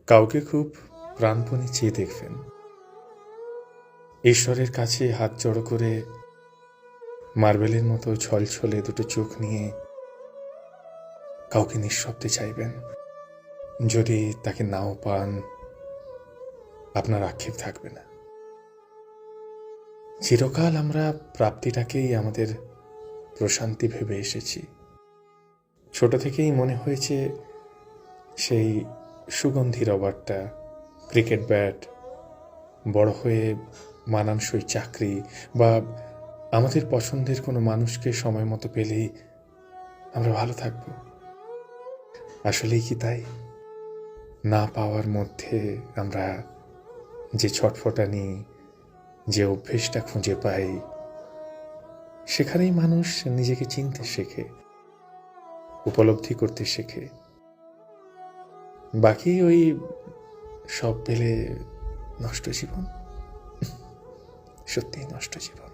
কাউকে খুব প্রাণপণে চেয়ে দেখবেন। ঈশ্বরের কাছে হাত জড়ো করে মার্বেলের মতো ছলছলে দুটো চোখ নিয়ে কাউকে নিঃশব্দে চাইবেন। যদি তাকে নাও পান, আপনার আক্ষেপ থাকবে না। চিরকাল আমরা প্রাপ্তিটাকেই আমাদের প্রশান্তি ভেবে এসেছি। ছোট থেকেই মনে হয়েছে সেই সুগন্ধি রবারটা, ক্রিকেট ব্যাট, বড় হয়ে মানানসই চাকরি বা আমাদের পছন্দের কোনো মানুষকে সময় মতো পেলেই আমরা ভালো থাকব। আসলেই কি তাই? না পাওয়ার মধ্যে আমরা যে ছটফটানি, যে অভ্যেসটা খুঁজে পাই, সেখানেই মানুষ নিজেকে চিনতে শেখে, উপলব্ধি করতে শেখে। বাকি ওই সব পেলে নষ্ট জীবন, সত্যিই নষ্ট জীবন।